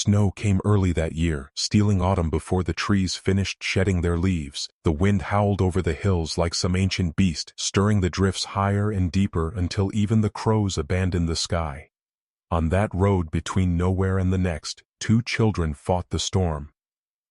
Snow came early that year, stealing autumn before the trees finished shedding their leaves. The wind howled over the hills like some ancient beast, stirring the drifts higher and deeper until even the crows abandoned the sky. On that road between nowhere and the next, two children fought the storm.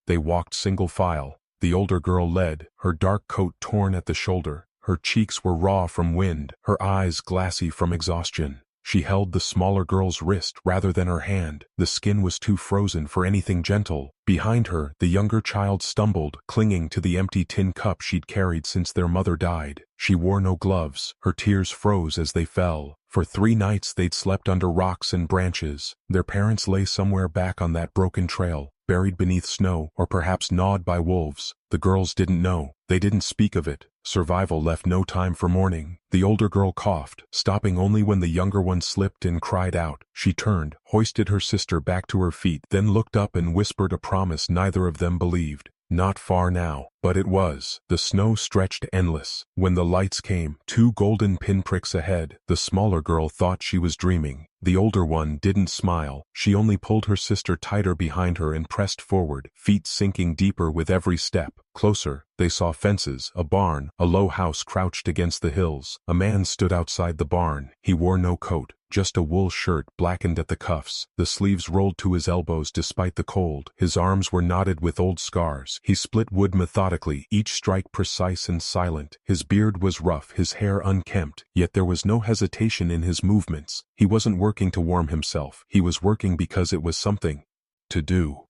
They walked single file. The older girl led, her dark coat torn at the shoulder. Her cheeks were raw from wind, her eyes glassy from exhaustion. She held the smaller girl's wrist rather than her hand. The skin was too frozen for anything gentle. Behind her, the younger child stumbled, clinging to the empty tin cup she'd carried since their mother died. She wore no gloves. Her tears froze as they fell. For 3 nights they'd slept under rocks and branches. Their parents lay somewhere back on that broken trail, buried beneath snow, or perhaps gnawed by wolves. The girls didn't know. They didn't speak of it. Survival left no time for mourning. The older girl coughed, stopping only when the younger one slipped and cried out. She turned, hoisted her sister back to her feet, then looked up and whispered a promise neither of them believed. Not far now, but it was. The snow stretched endless. When the lights came, 2 golden pinpricks ahead, the smaller girl thought she was dreaming. The older one didn't smile. She only pulled her sister tighter behind her and pressed forward, feet sinking deeper with every step. Closer, they saw fences, a barn, a low house crouched against the hills. A man stood outside the barn. He wore no coat, just a wool shirt blackened at the cuffs. The sleeves rolled to his elbows despite the cold. His arms were knotted with old scars. He split wood methodically, each strike precise and silent. His beard was rough, his hair unkempt, yet there was no hesitation in his movements. He wasn't working to warm himself. He was working because it was something to do.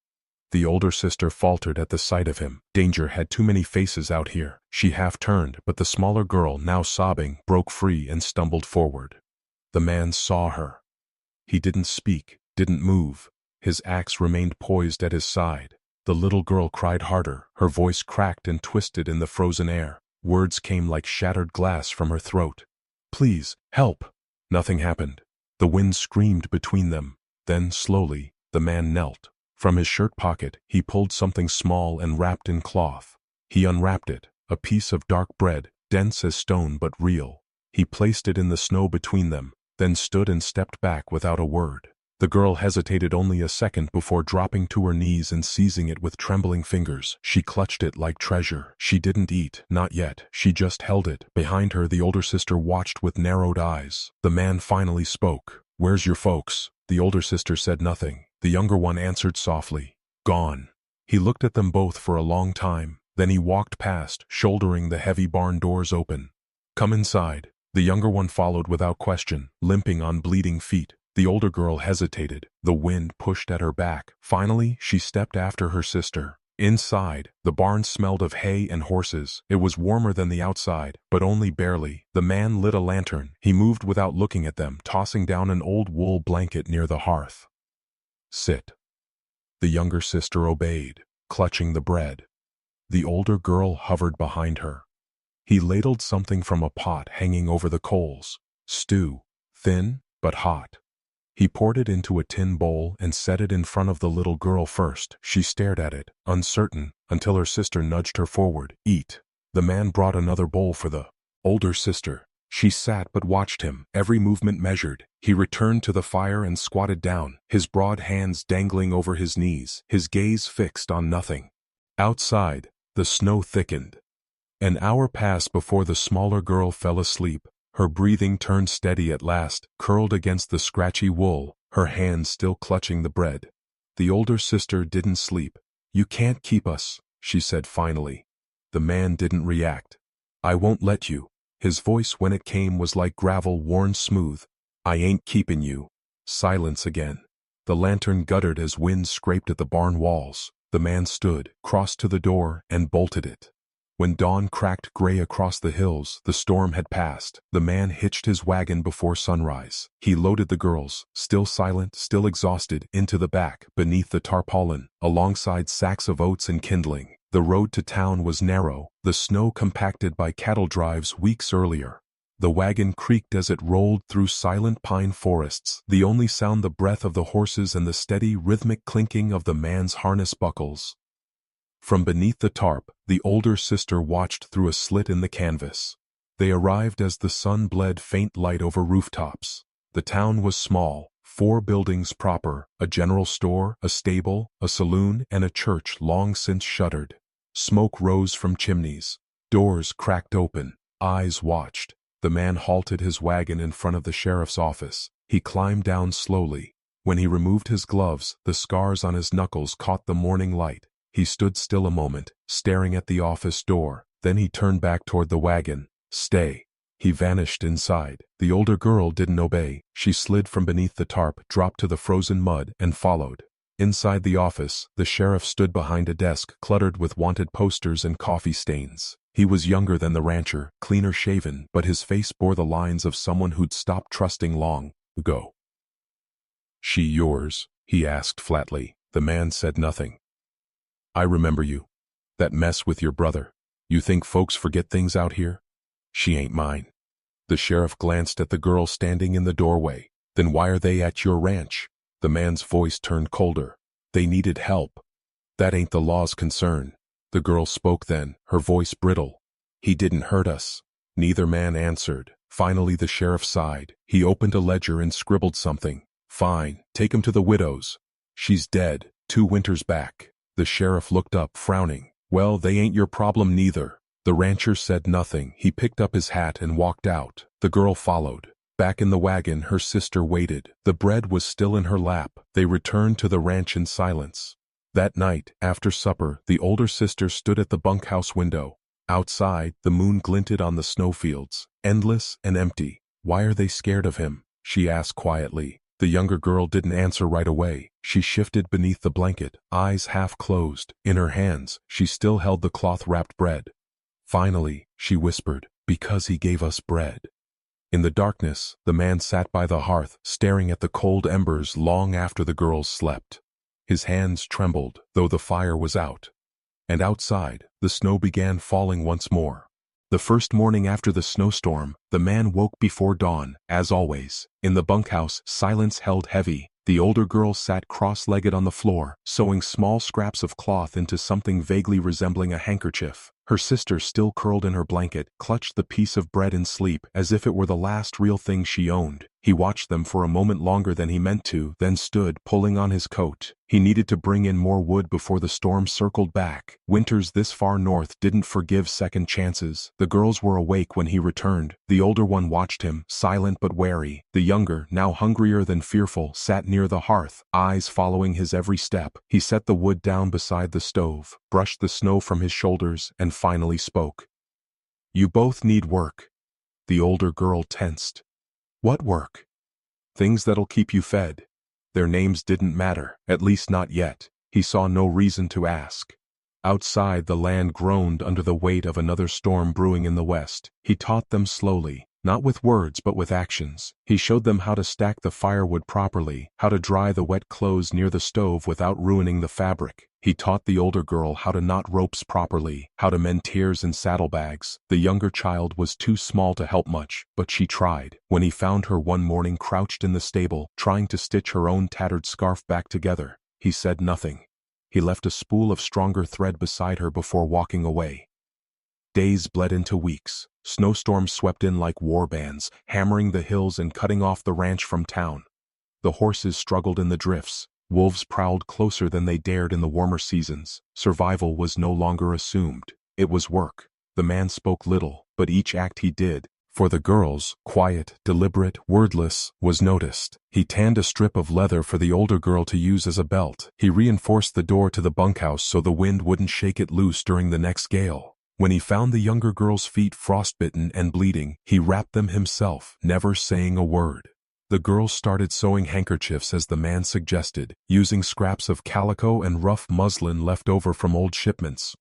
The older sister faltered at the sight of him. Danger had too many faces out here. She half turned, but the smaller girl, now sobbing, broke free and stumbled forward. The man saw her. He didn't speak, didn't move. His axe remained poised at his side. The little girl cried harder. Her voice cracked and twisted in the frozen air. Words came like shattered glass from her throat. "Please, help!" Nothing happened. The wind screamed between them. Then, slowly, the man knelt. From his shirt pocket, he pulled something small and wrapped in cloth. He unwrapped it, a piece of dark bread, dense as stone but real. He placed it in the snow between them, then stood and stepped back without a word. The girl hesitated only a second before dropping to her knees and seizing it with trembling fingers. She clutched it like treasure. She didn't eat, not yet. She just held it. Behind her, the older sister watched with narrowed eyes. The man finally spoke. "Where's your folks?" The older sister said nothing. The younger one answered softly, "Gone." He looked at them both for a long time. Then he walked past, shouldering the heavy barn doors open. "Come inside." The younger one followed without question, limping on bleeding feet. The older girl hesitated. The wind pushed at her back. Finally, she stepped after her sister. Inside, the barn smelled of hay and horses. It was warmer than the outside, but only barely. The man lit a lantern. He moved without looking at them, tossing down an old wool blanket near the hearth. "Sit." The younger sister obeyed, clutching the bread. The older girl hovered behind her. He ladled something from a pot hanging over the coals. Stew, thin but hot. He poured it into a tin bowl and set it in front of the little girl first. She stared at it, uncertain, until her sister nudged her forward. "Eat." The man brought another bowl for the older sister. She sat but watched him, every movement measured. He returned to the fire and squatted down, his broad hands dangling over his knees, his gaze fixed on nothing. Outside, the snow thickened. An hour passed before the smaller girl fell asleep. Her breathing turned steady at last, curled against the scratchy wool, her hands still clutching the bread. The older sister didn't sleep. "You can't keep us," she said finally. The man didn't react. "I won't let you." His voice when it came was like gravel worn smooth. "I ain't keeping you." Silence again. The lantern guttered as wind scraped at the barn walls. The man stood, crossed to the door, and bolted it. When dawn cracked gray across the hills, the storm had passed. The man hitched his wagon before sunrise. He loaded the girls, still silent, still exhausted, into the back, beneath the tarpaulin, alongside sacks of oats and kindling. The road to town was narrow, the snow compacted by cattle drives weeks earlier. The wagon creaked as it rolled through silent pine forests, the only sound the breath of the horses and the steady, rhythmic clinking of the man's harness buckles. From beneath the tarp, the older sister watched through a slit in the canvas. They arrived as the sun bled faint light over rooftops. The town was small, 4 buildings proper, a general store, a stable, a saloon, and a church long since shuttered. Smoke rose from chimneys. Doors cracked open. Eyes watched. The man halted his wagon in front of the sheriff's office. He climbed down slowly. When he removed his gloves, the scars on his knuckles caught the morning light. He stood still a moment, staring at the office door. Then he turned back toward the wagon. "Stay." He vanished inside. The older girl didn't obey. She slid from beneath the tarp, dropped to the frozen mud, and followed. Inside the office, the sheriff stood behind a desk cluttered with wanted posters and coffee stains. He was younger than the rancher, cleaner shaven, but his face bore the lines of someone who'd stopped trusting long ago. "She yours?" he asked flatly. The man said nothing. "I remember you. That mess with your brother. You think folks forget things out here? She ain't mine." The sheriff glanced at the girl standing in the doorway. "Then why are they at your ranch?" The man's voice turned colder. "They needed help. That ain't the law's concern." The girl spoke then, her voice brittle. "He didn't hurt us." Neither man answered. Finally the sheriff sighed. He opened a ledger and scribbled something. "Fine, take him to the widow's. She's dead, 2 winters back." The sheriff looked up, frowning. "Well, they ain't your problem neither." The rancher said nothing. He picked up his hat and walked out. The girl followed. Back in the wagon, her sister waited. The bread was still in her lap. They returned to the ranch in silence. That night, after supper, the older sister stood at the bunkhouse window. Outside, the moon glinted on the snowfields, endless and empty. "Why are they scared of him?" she asked quietly. The younger girl didn't answer right away. She shifted beneath the blanket, eyes half closed. In her hands, she still held the cloth-wrapped bread. Finally, she whispered, "Because he gave us bread." In the darkness, the man sat by the hearth, staring at the cold embers long after the girls slept. His hands trembled, though the fire was out. And outside, the snow began falling once more. The first morning after the snowstorm, the man woke before dawn, as always. In the bunkhouse, silence held heavy. The older girl sat cross-legged on the floor, sewing small scraps of cloth into something vaguely resembling a handkerchief. Her sister, still curled in her blanket, clutched the piece of bread in sleep, as if it were the last real thing she owned. He watched them for a moment longer than he meant to, then stood, pulling on his coat. He needed to bring in more wood before the storm circled back. Winters this far north didn't forgive second chances. The girls were awake when he returned. The older one watched him, silent but wary. The younger, now hungrier than fearful, sat near the hearth, eyes following his every step. He set the wood down beside the stove, brushed the snow from his shoulders, and finally spoke. "You both need work." The older girl tensed. "What work?" "Things that'll keep you fed." Their names didn't matter, at least not yet. He saw no reason to ask. Outside, the land groaned under the weight of another storm brewing in the west. He taught them slowly, not with words but with actions. He showed them how to stack the firewood properly, how to dry the wet clothes near the stove without ruining the fabric. He taught the older girl how to knot ropes properly, how to mend tiers and saddlebags. The younger child was too small to help much, but she tried. When he found her one morning crouched in the stable, trying to stitch her own tattered scarf back together, he said nothing. He left a spool of stronger thread beside her before walking away. Days bled into weeks. Snowstorms swept in like war bands, hammering the hills and cutting off the ranch from town. The horses struggled in the drifts. Wolves prowled closer than they dared in the warmer seasons. Survival was no longer assumed. It was work. The man spoke little, but each act he did, for the girls, quiet, deliberate, wordless, was noticed. He tanned a strip of leather for the older girl to use as a belt. He reinforced the door to the bunkhouse so the wind wouldn't shake it loose during the next gale. When he found the younger girl's feet frostbitten and bleeding, he wrapped them himself, never saying a word. The girls started sewing handkerchiefs as the man suggested, using scraps of calico and rough muslin left over from old shipments.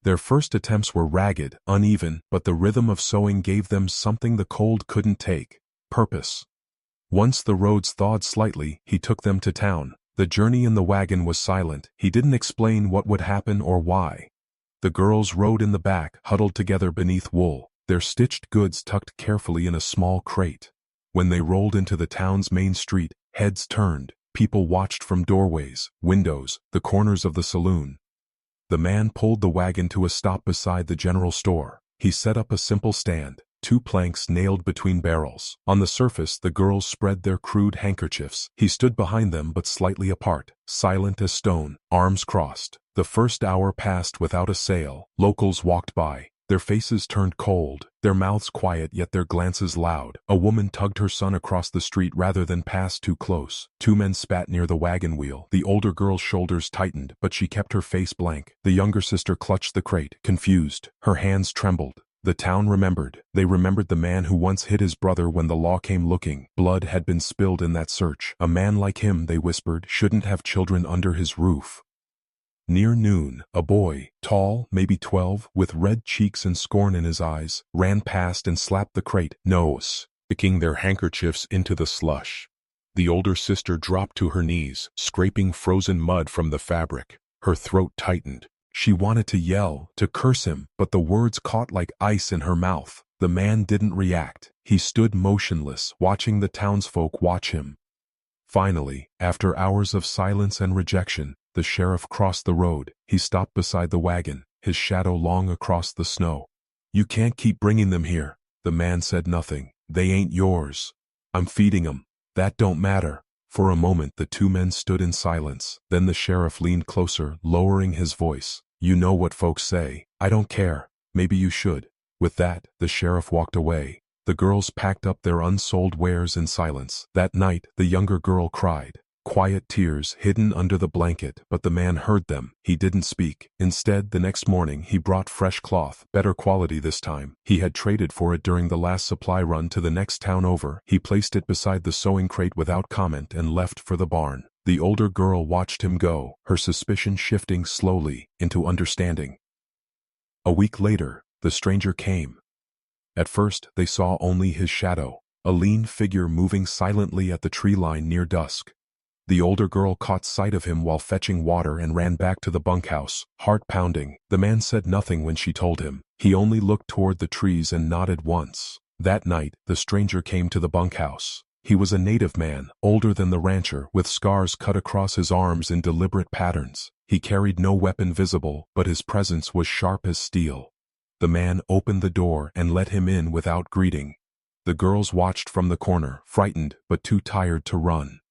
Their first attempts were ragged, uneven, but the rhythm of sewing gave them something the cold couldn't take: purpose. Once the roads thawed slightly, he took them to town. The journey in the wagon was silent. He didn't explain what would happen or why. The girls rode in the back, huddled together beneath wool, their stitched goods tucked carefully in a small crate. When they rolled into the town's main street, heads turned. People watched from doorways, windows, the corners of the saloon. The man pulled the wagon to a stop beside the general store. He set up a simple stand. 2 planks nailed between barrels. On the surface, the girls spread their crude handkerchiefs. He stood behind them but slightly apart, silent as stone, arms crossed. The first hour passed without a sail. Locals walked by. Their faces turned cold, their mouths quiet yet their glances loud. A woman tugged her son across the street rather than pass too close. 2 men spat near the wagon wheel. The older girl's shoulders tightened, but she kept her face blank. The younger sister clutched the crate, confused. Her hands trembled. The town remembered. They remembered the man who once hid his brother when the law came looking. Blood had been spilled in that search. A man like him, they whispered, shouldn't have children under his roof. Near noon, a boy, tall, maybe 12, with red cheeks and scorn in his eyes, ran past and slapped the crate nose, sticking their handkerchiefs into the slush. The older sister dropped to her knees, scraping frozen mud from the fabric. Her throat tightened. She wanted to yell, to curse him, but the words caught like ice in her mouth. The man didn't react. He stood motionless, watching the townsfolk watch him. Finally, after hours of silence and rejection, the sheriff crossed the road. He stopped beside the wagon, his shadow long across the snow. "You can't keep bringing them here." The man said nothing. "They ain't yours. I'm feeding 'em. That don't matter." For a moment the 2 men stood in silence. Then the sheriff leaned closer, lowering his voice. "You know what folks say. I don't care. Maybe you should." With that, the sheriff walked away. The girls packed up their unsold wares in silence. That night, the younger girl cried. Quiet tears hidden under the blanket, but the man heard them. He didn't speak. Instead, the next morning, he brought fresh cloth, better quality this time. He had traded for it during the last supply run to the next town over. He placed it beside the sewing crate without comment and left for the barn. The older girl watched him go, her suspicion shifting slowly into understanding. A week later, the stranger came. At first, they saw only his shadow, a lean figure moving silently at the tree line near dusk. The older girl caught sight of him while fetching water and ran back to the bunkhouse, heart pounding. The man said nothing when she told him. He only looked toward the trees and nodded once. That night, the stranger came to the bunkhouse. He was a native man, older than the rancher, with scars cut across his arms in deliberate patterns. He carried no weapon visible, but his presence was sharp as steel. The man opened the door and let him in without greeting. The girls watched from the corner, frightened but too tired to run.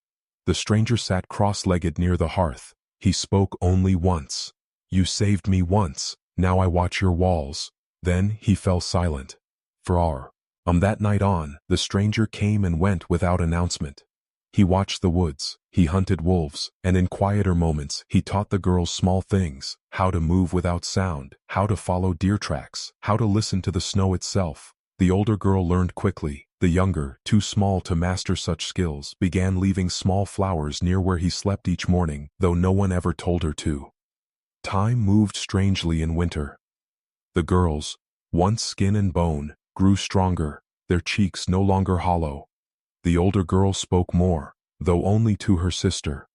The stranger sat cross-legged near the hearth. He spoke only once. "You saved me once. Now I watch your walls." Then he fell silent. From that night on, the stranger came and went without announcement. He watched the woods, he hunted wolves, and in quieter moments, he taught the girls small things: how to move without sound, how to follow deer tracks, how to listen to the snow itself. The older girl learned quickly. The younger, too small to master such skills, began leaving small flowers near where he slept each morning, though no one ever told her to. Time moved strangely in winter. The girls, once skin and bone, grew stronger, their cheeks no longer hollow. The older girl spoke more, though only to her sister.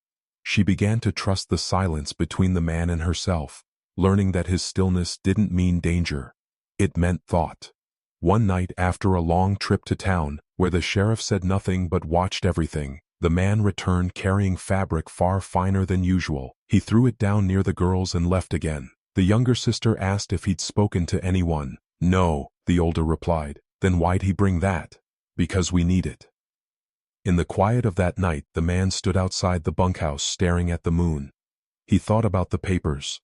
She began to trust the silence between the man and herself, learning that his stillness didn't mean danger. It meant thought. One night after a long trip to town, where the sheriff said nothing but watched everything, the man returned carrying fabric far finer than usual. He threw it down near the girls and left again. The younger sister asked if he'd spoken to anyone. "No," the older replied. "Then why'd he bring that?" "Because we need it." In the quiet of that night, the man stood outside the bunkhouse staring at the moon. He thought about the papers.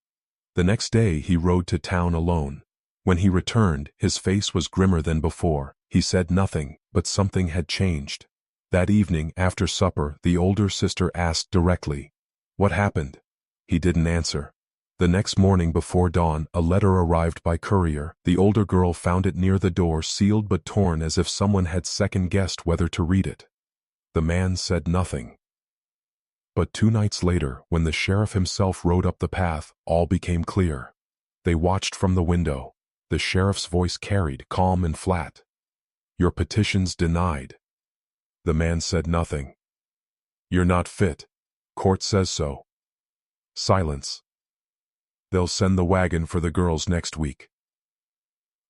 The next day he rode to town alone. When he returned, his face was grimmer than before. He said nothing, but something had changed. That evening, after supper, the older sister asked directly, "What happened?" He didn't answer. The next morning before dawn, a letter arrived by courier. The older girl found it near the door, sealed but torn, as if someone had second-guessed whether to read it. The man said nothing. But 2 nights later, when the sheriff himself rode up the path, all became clear. They watched from the window. The sheriff's voice carried, calm and flat. "Your petition's denied." The man said nothing. "You're not fit. Court says so." Silence. "They'll send the wagon for the girls next week."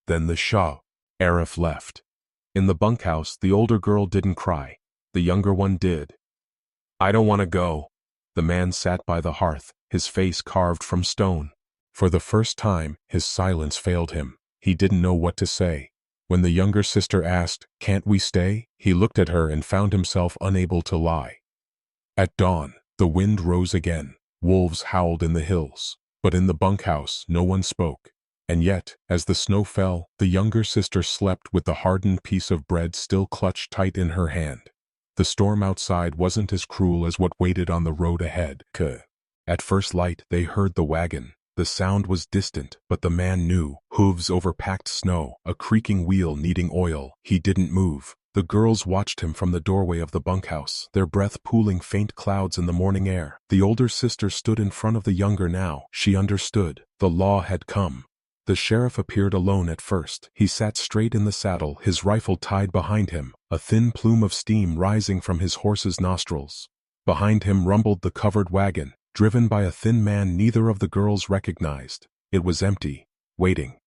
Then the sheriff left. In the bunkhouse, the older girl didn't cry. The younger one did. "I don't want to go." The man sat by the hearth, his face carved from stone. For the first time, his silence failed him. He didn't know what to say. When the younger sister asked, "Can't we stay?" he looked at her and found himself unable to lie. At dawn, the wind rose again. Wolves howled in the hills. But in the bunkhouse, no one spoke. And yet, as the snow fell, the younger sister slept with the hardened piece of bread still clutched tight in her hand. The storm outside wasn't as cruel as what waited on the road ahead. At first light, they heard the wagon. The sound was distant, but the man knew. Hooves over packed snow, a creaking wheel needing oil. He didn't move. The girls watched him from the doorway of the bunkhouse, their breath pooling faint clouds in the morning air. The older sister stood in front of the younger now. She understood. The law had come. The sheriff appeared alone at first. He sat straight in the saddle, his rifle tied behind him, a thin plume of steam rising from his horse's nostrils. Behind him rumbled the covered wagon, driven by a thin man neither of the girls recognized. It was empty, waiting.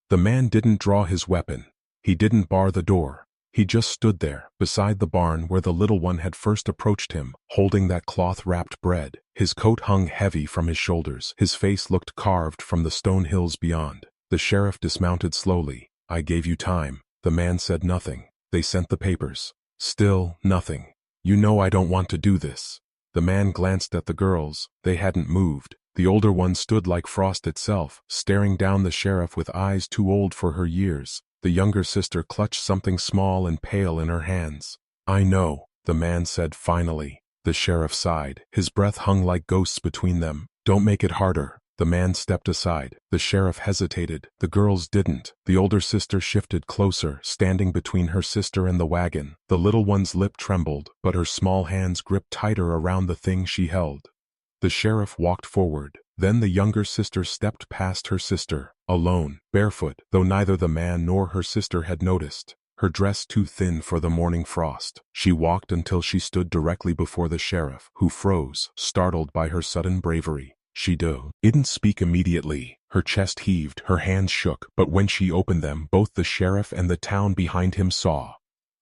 The man didn't draw his weapon. He didn't bar the door. He just stood there, beside the barn where the little one had first approached him, holding that cloth-wrapped bread. His coat hung heavy from his shoulders. His face looked carved from the stone hills beyond. The sheriff dismounted slowly. "I gave you time." The man said nothing. "They sent the papers." Still nothing. "You know I don't want to do this." The man glanced at the girls. They hadn't moved. The older one stood like frost itself, staring down the sheriff with eyes too old for her years. The younger sister clutched something small and pale in her hands. "I know," the man said finally. The sheriff sighed. His breath hung like ghosts between them. "Don't make it harder." The man stepped aside. The sheriff hesitated. The girls didn't. The older sister shifted closer, standing between her sister and the wagon. The little one's lip trembled, but her small hands gripped tighter around the thing she held. The sheriff walked forward. Then the younger sister stepped past her sister, alone, barefoot, though neither the man nor her sister had noticed. Her dress too thin for the morning frost. She walked until she stood directly before the sheriff, who froze, startled by her sudden bravery. She didn't speak immediately. Her chest heaved, her hands shook, but when she opened them, both the sheriff and the town behind him saw.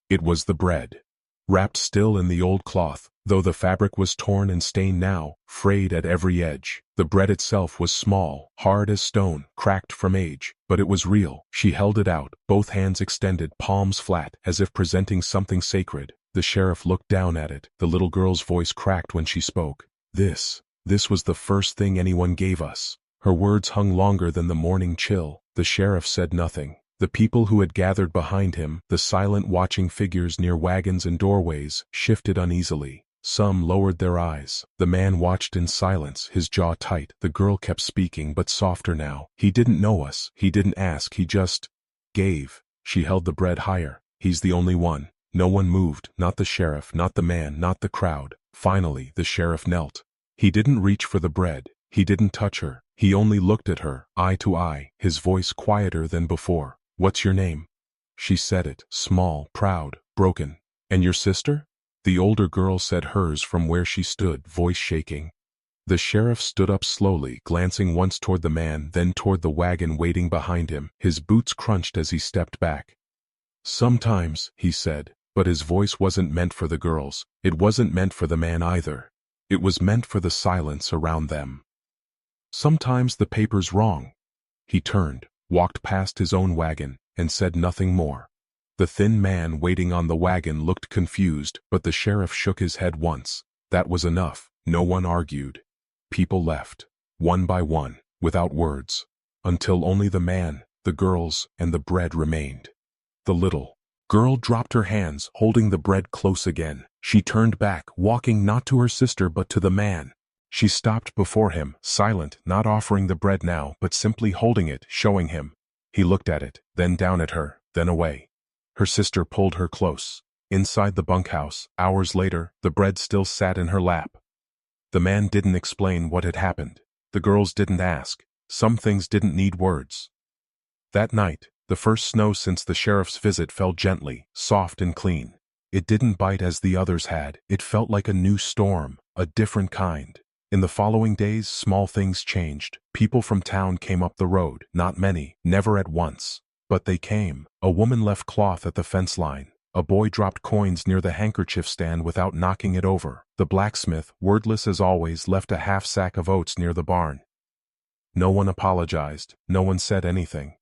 It was the bread. Wrapped still in the old cloth, though the fabric was torn and stained now, frayed at every edge. The bread itself was small, hard as stone, cracked from age, but it was real. She held it out, both hands extended, palms flat, as if presenting something sacred. The sheriff looked down at it. The little girl's voice cracked when she spoke. This was the first thing anyone gave us." Her words hung longer than the morning chill. The sheriff said nothing. The people who had gathered behind him, the silent watching figures near wagons and doorways, shifted uneasily. Some lowered their eyes. The man watched in silence, his jaw tight. The girl kept speaking, but softer now. "He didn't know us. He didn't ask. He just gave." She held the bread higher. "He's the only one." No one moved, not the sheriff, not the man, not the crowd. Finally, the sheriff knelt. He didn't reach for the bread. He didn't touch her. He only looked at her, eye to eye, his voice quieter than before. "What's your name?" She said it, small, proud, broken. "And your sister?" The older girl said hers from where she stood, voice shaking. The sheriff stood up slowly, glancing once toward the man, then toward the wagon waiting behind him. His boots crunched as he stepped back. "Sometimes," he said, but his voice wasn't meant for the girls. It wasn't meant for the man either. It was meant for the silence around them. "Sometimes the paper's wrong." He turned, walked past his own wagon, and said nothing more. The thin man waiting on the wagon looked confused, but the sheriff shook his head once. That was enough. No one argued. People left, one by one, without words, until only the man, the girls, and the bread remained. The little girl dropped her hands, holding the bread close again. She turned back, walking not to her sister but to the man. She stopped before him, silent, not offering the bread now, but simply holding it, showing him. He looked at it, then down at her, then away. Her sister pulled her close. Inside the bunkhouse, hours later, the bread still sat in her lap. The man didn't explain what had happened. The girls didn't ask. Some things didn't need words. That night, the first snow since the sheriff's visit fell gently, soft and clean. It didn't bite as the others had. It felt like a new storm, a different kind. In the following days, small things changed. People from town came up the road, not many, never at once. But they came. A woman left cloth at the fence line. A boy dropped coins near the handkerchief stand without knocking it over. The blacksmith, wordless as always, left a half sack of oats near the barn. No one apologized. No one said anything.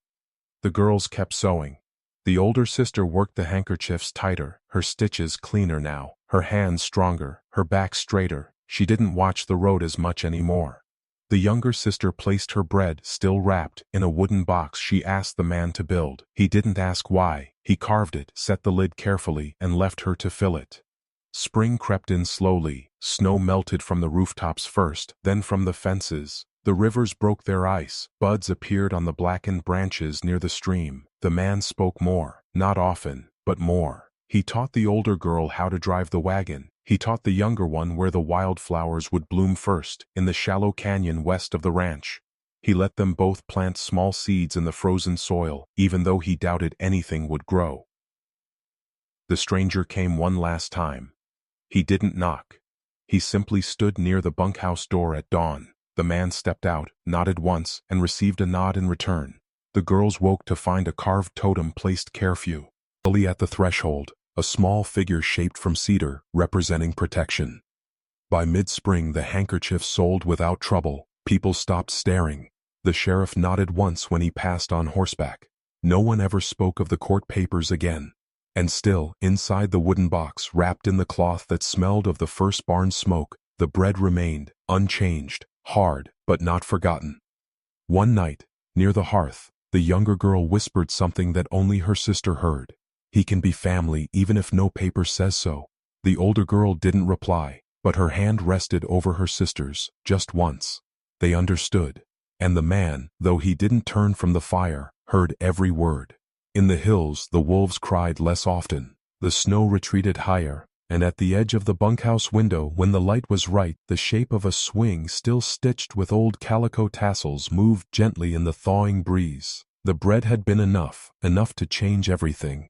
The girls kept sewing. The older sister worked the handkerchiefs tighter, her stitches cleaner now, her hands stronger, her back straighter. She didn't watch the road as much anymore. The younger sister placed her bread, still wrapped, in a wooden box she asked the man to build. He didn't ask why. He carved it, set the lid carefully, and left her to fill it. Spring crept in slowly. Snow melted from the rooftops first, then from the fences. The rivers broke their ice. Buds appeared on the blackened branches near the stream. The man spoke more, not often, but more. He taught the older girl how to drive the wagon. He taught the younger one where the wildflowers would bloom first, in the shallow canyon west of the ranch. He let them both plant small seeds in the frozen soil, even though he doubted anything would grow. The stranger came one last time. He didn't knock. He simply stood near the bunkhouse door at dawn. The man stepped out, nodded once, and received a nod in return. The girls woke to find a carved totem placed carefully at the threshold, a small figure shaped from cedar, representing protection. By mid-spring the handkerchiefs sold without trouble. People stopped staring. The sheriff nodded once when he passed on horseback. No one ever spoke of the court papers again. And still, inside the wooden box, wrapped in the cloth that smelled of the first barn smoke, the bread remained, unchanged, hard, but not forgotten. One night, near the hearth, the younger girl whispered something that only her sister heard. "He can be family even if no paper says so." The older girl didn't reply, but her hand rested over her sister's, just once. They understood. And the man, though he didn't turn from the fire, heard every word. In the hills, the wolves cried less often. The snow retreated higher, and at the edge of the bunkhouse window, when the light was right, the shape of a swing still stitched with old calico tassels moved gently in the thawing breeze. The bread had been enough to change everything.